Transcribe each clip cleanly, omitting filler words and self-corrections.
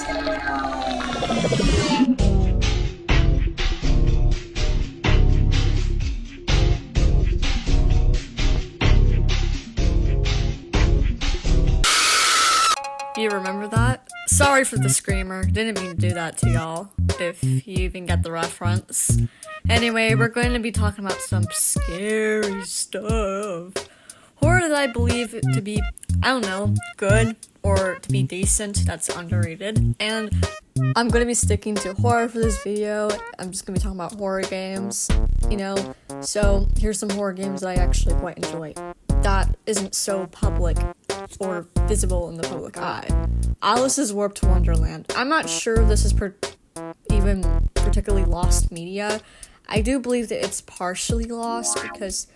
You remember that? Sorry for the screamer, didn't mean to do that to y'all, if you even get the reference. Anyway, we're going to be talking about some scary stuff. Horror that I believe to be, I don't know, good, or to be decent, that's underrated. And I'm going to be sticking to horror for this video. I'm just going to be talking about horror games, you know. So, here's some horror games that I actually quite enjoy that isn't so public or visible in the public eye. Alice's Warped Wonderland. I'm not sure this is even particularly lost media. I do believe that it's partially lost because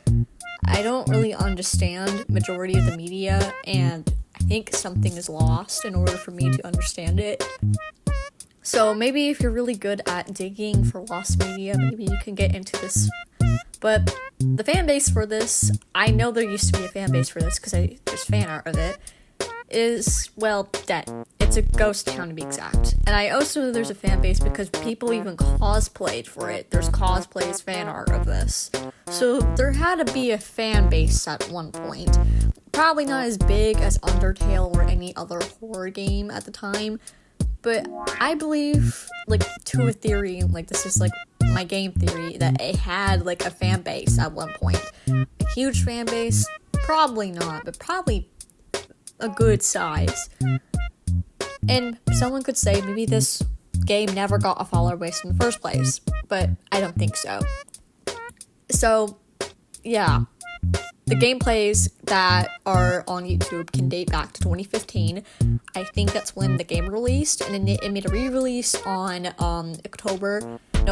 I don't really understand majority of the media, and I think something is lost in order for me to understand it. So maybe if you're really good at digging for lost media, maybe you can get into this. But the fan base for this, I know there used to be a fan base for this because there's fan art of it, is, well, dead. It's a ghost town to be exact. And I also know there's a fan base because people even cosplayed for it. There's cosplays fan art of this. So there had to be a fan base at one point. Probably not as big as Undertale or any other horror game at the time. But I believe, like, to a theory, like, this is, like, my game theory, that it had, like, a fan base at one point. A huge fan base? Probably not, but probably a good size. And someone could say maybe this game never got a follower base in the first place, but I don't think so. So, yeah. The gameplays that are on YouTube can date back to 2015. I think that's when the game released, and then it made a re-release on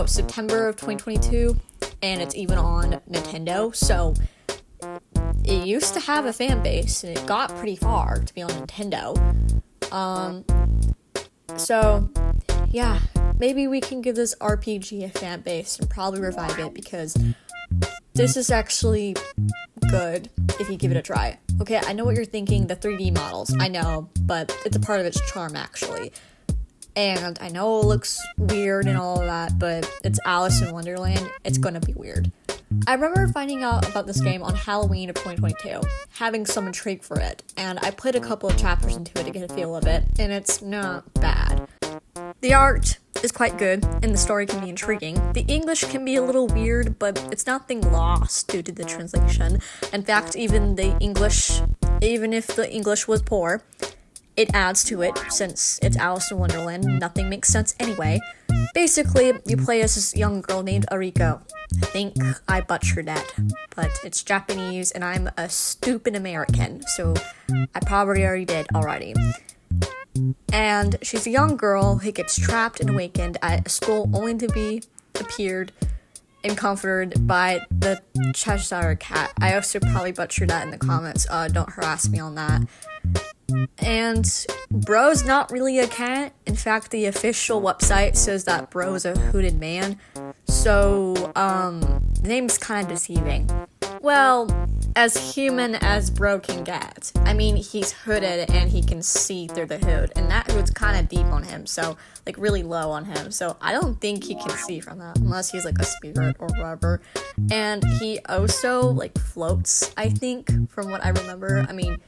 September of 2022, and it's even on Nintendo. So it used to have a fan base, and it got pretty far to be on Nintendo. So yeah, maybe we can give this RPG a fan base and probably revive it, because this is actually good if you give it a try. Okay, I know what you're thinking, the 3D models, I know, but it's a part of its charm, actually. And I know it looks weird and all of that, but it's Alice in Wonderland, it's gonna be weird. I remember finding out about this game on Halloween of 2022, having some intrigue for it, and I played a couple of chapters into it to get a feel of it, and it's not bad. The art is quite good, and the story can be intriguing. The English can be a little weird, but it's nothing lost due to the translation. In fact, even if the English was poor, it adds to it, since it's Alice in Wonderland, nothing makes sense anyway. Basically, you play as this young girl named Ariko. I think I butchered that, but it's Japanese, and I'm a stupid American, so I probably already did already. And she's a young girl who gets trapped and awakened at a school only to be appeared and comforted by the Cheshire Cat. I also probably butchered that in the comments, don't harass me on that. And Bro's not really a cat. In fact, the official website says that Bro is a hooded man. So, the name's kind of deceiving. Well, as human as Bro can get. I mean, he's hooded and he can see through the hood, and that hood's kind of deep on him, so, like, really low on him, so I don't think he can see from that, unless he's, like, a spirit or whatever. And he also, like, floats, I think, from what I remember. I mean,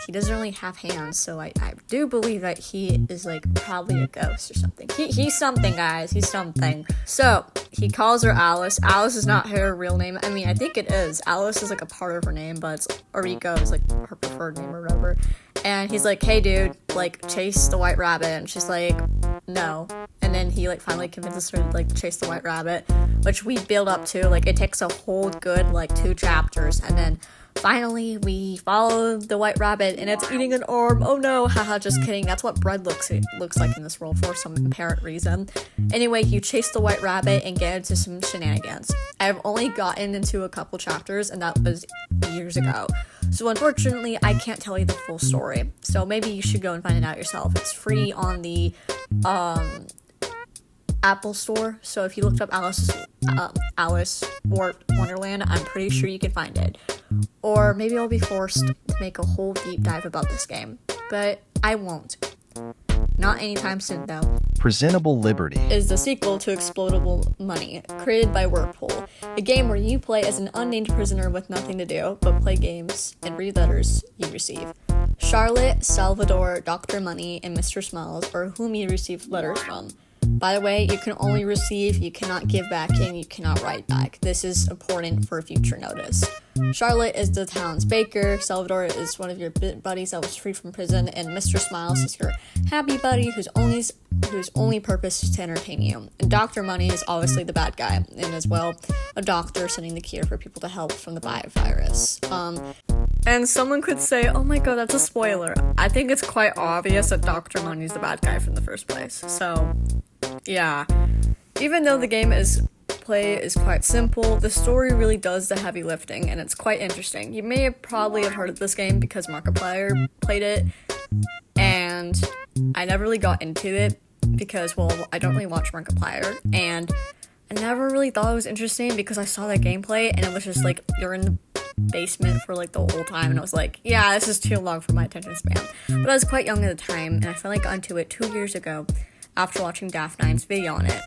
he doesn't really have hands, so I do believe that he is, like, probably a ghost or something. He's something, guys. He's something. So, he calls her Alice. Alice is not her real name. I mean, I think it is. Alice is, like, a part of her name, but Ariko is, like, her preferred name or whatever. And he's like, hey, dude, like, chase the white rabbit. And she's like, no. And then he, like, finally convinces her to, like, chase the white rabbit, which we build up to. Like, it takes a whole good, like, 2 chapters, and then finally, we follow the white rabbit, and it's eating an arm. Oh no, haha, just kidding. That's what bread looks like in this world for some apparent reason. Anyway, you chase the white rabbit and get into some shenanigans. I've only gotten into a couple chapters, and that was years ago. So unfortunately, I can't tell you the full story. So maybe you should go and find it out yourself. It's free on the Apple Store, so if you looked up Alice Wonderland, I'm pretty sure you can find it. Or maybe I'll be forced to make a whole deep dive about this game, but I won't. not anytime soon though. Presentable Liberty is the sequel to Explodable Money, created by Whirlpool, a game where you play as an unnamed prisoner with nothing to do but play games and read letters you receive. Charlotte, Salvador, Dr. Money, and Mr. Smiles are whom you receive letters from. By the way, you can only receive, you cannot give back, and you cannot write back. This is important for future notice. Charlotte is the town's baker, Salvador is one of your buddies that was freed from prison, and Mr. Smiles is your happy buddy whose only purpose is to entertain you. And Dr. Money is obviously the bad guy, and as well, a doctor sending the cure for people to help from the virus. And someone could say, oh my god, that's a spoiler. I think it's quite obvious that Dr. Money is the bad guy from the first place. So, yeah. Even though the game is quite simple, the story really does the heavy lifting, and it's quite interesting. You may have probably heard of this game because Markiplier played it, and I never really got into it because, well, I don't really watch Markiplier, and I never really thought it was interesting because I saw that gameplay, and it was just like, you're in the basement for like the whole time, and I was like, yeah, this is too long for my attention span. But I was quite young at the time, and I finally got into it 2 years ago after watching Daft9's video on it.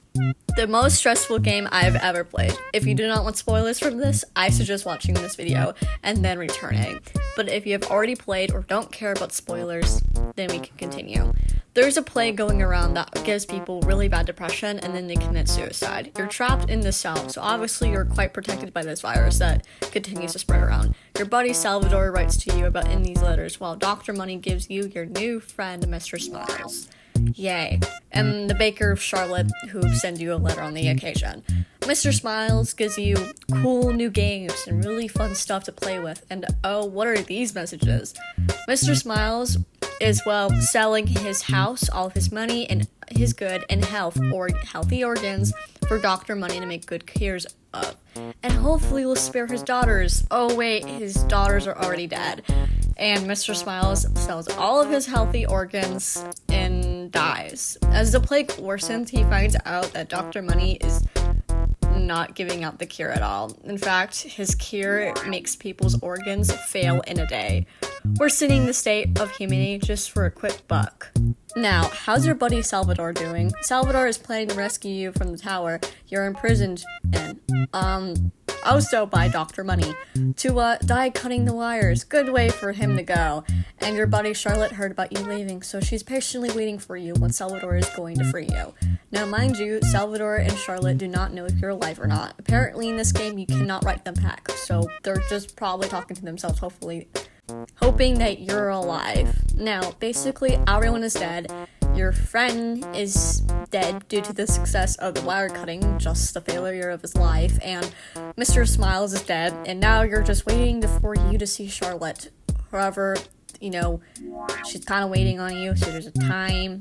The most stressful game I've ever played. If you do not want spoilers from this, I suggest watching this video and then returning. But if you have already played or don't care about spoilers, then we can continue. There's a plague going around that gives people really bad depression and then they commit suicide. You're trapped in this cell, so obviously you're quite protected by this virus that continues to spread around. Your buddy Salvador writes to you about in these letters, while Dr. Money gives you your new friend, Mr. Smiles. Yay. And the baker of Charlotte, who sends you a letter on the occasion. Mr. Smiles gives you cool new games and really fun stuff to play with. And oh, what are these messages? Mr. Smiles is, well, selling his house, all of his money, and his good and healthy organs for Dr. Money to make good cures of. And hopefully will spare his daughters. Oh wait, his daughters are already dead. And Mr. Smiles sells all of his healthy organs and dies. As the plague worsens, he finds out that Dr. Money is not giving out the cure at all. In fact, his cure makes people's organs fail in a day, worsening the state of humanity just for a quick buck. Now, how's your buddy Salvador doing? Salvador is planning to rescue you from the tower you're imprisoned in. Also by Dr. Money, to die cutting the wires. Good way for him to go. And your buddy Charlotte heard about you leaving, so she's patiently waiting for you when Salvador is going to free you. Now, mind you, Salvador and Charlotte do not know if you're alive or not. Apparently in this game, you cannot write them back, so they're just probably talking to themselves, hoping that you're alive. Now, basically, everyone is dead. Your friend is dead due to the success of the wire cutting, just the failure of his life, and Mr. Smiles is dead, and now you're just waiting for you to see Charlotte. However, she's kind of waiting on you, so there's a time,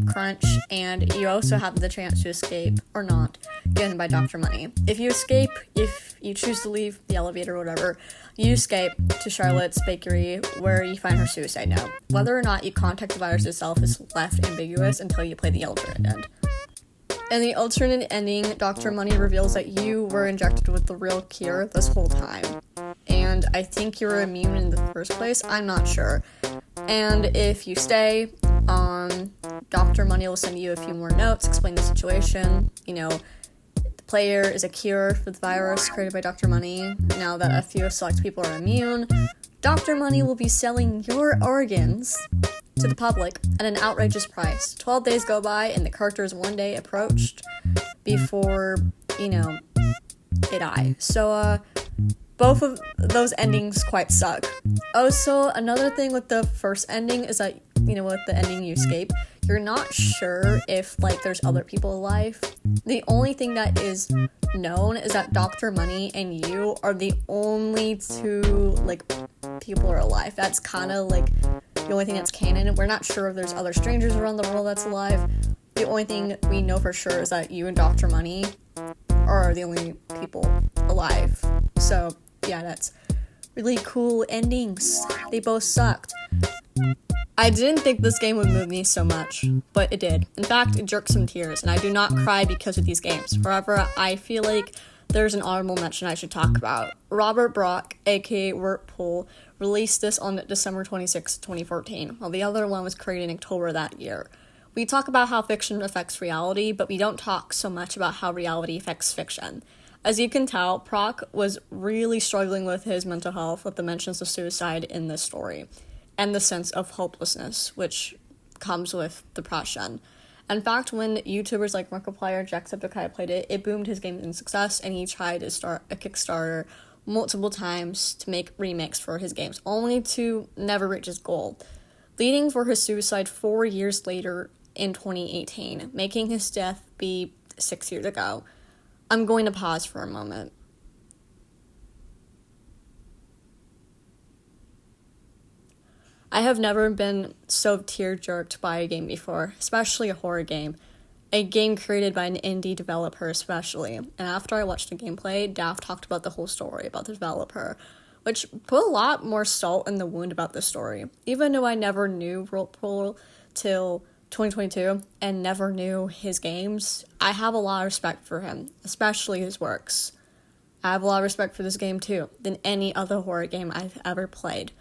crunch, and you also have the chance to escape, or not, given by Dr. Money. If you escape, if you choose to leave the elevator or whatever, you escape to Charlotte's bakery, where you find her suicide note. Whether or not you contact the virus itself is left ambiguous until you play the alternate end. In the alternate ending, Dr. Money reveals that you were injected with the real cure this whole time. And I think you were immune in the first place, I'm not sure. And if you stay, Dr. Money will send you a few more notes, explain the situation, the player is a cure for the virus created by Dr. Money. Now that a few select people are immune, Dr. Money will be selling your organs to the public at an outrageous price. 12 days go by and the characters one day approached before, they die. So, both of those endings quite suck. Also, another thing with the first ending is that, with the ending you escape, you're not sure if, there's other people alive. The only thing that is known is that Dr. Money and you are the only two, people are alive. That's kind of, the only thing that's canon. We're not sure if there's other strangers around the world that's alive. The only thing we know for sure is that you and Dr. Money are the only people alive. So, yeah, that's really cool endings. They both sucked. I didn't think this game would move me so much, but it did. In fact, it jerked some tears, and I do not cry because of these games. However, I feel like there's an honorable mention I should talk about. Robert Brock, aka Whirlpool, released this on December 26, 2014, while the other one was created in October that year. We talk about how fiction affects reality, but we don't talk so much about how reality affects fiction. As you can tell, Proc was really struggling with his mental health with the mentions of suicide in this story, and the sense of hopelessness, which comes with depression. In fact, when YouTubers like Markiplier and Jacksepticeye played it, it boomed his game in success, and he tried to start a Kickstarter multiple times to make remakes for his games, only to never reach his goal, leading for his suicide 4 years later in 2018, making his death be 6 years ago. I'm going to pause for a moment. I have never been so tear-jerked by a game before, especially a horror game. A game created by an indie developer especially. And after I watched the gameplay, Daft talked about the whole story about the developer, which put a lot more salt in the wound about the story. Even though I never knew Whirlpool till 2022 and never knew his games, I have a lot of respect for him, especially his works. I have a lot of respect for this game too, than any other horror game I've ever played.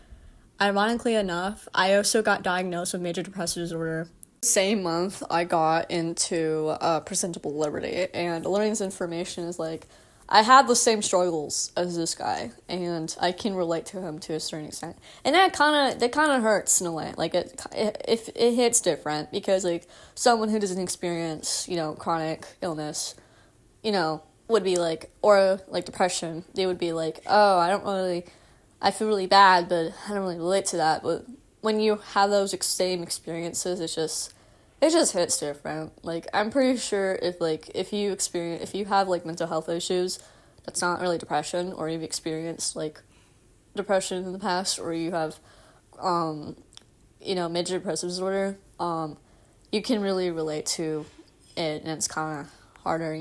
Ironically enough, I also got diagnosed with major depressive disorder. Same month, I got into Presentable Liberty, and learning this information is like, I had the same struggles as this guy, and I can relate to him to a certain extent. And that kind of hurts in a way. Like, it hits different, because, like, someone who doesn't experience, chronic illness, would be like, or, like, depression, they would be like, oh, I feel really bad, but I don't really relate to that. But when you have those same experiences, it just hits different. Like, I'm pretty sure if you have, like, mental health issues, that's not really depression, or you've experienced, like, depression in the past, or you have, major depressive disorder, you can really relate to it, and it's kind of harder,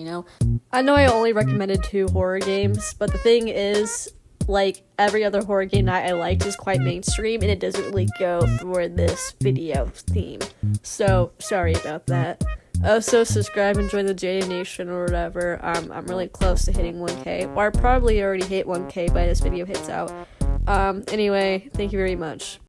I know I only recommended 2 horror games, but the thing is, like every other horror game that I liked is quite mainstream, and it doesn't really go for this video theme. So, sorry about that. Also, subscribe and join the JD Nation or whatever. I'm really close to hitting 1K. Or I probably already hit 1K by this video hits out. Anyway, thank you very much.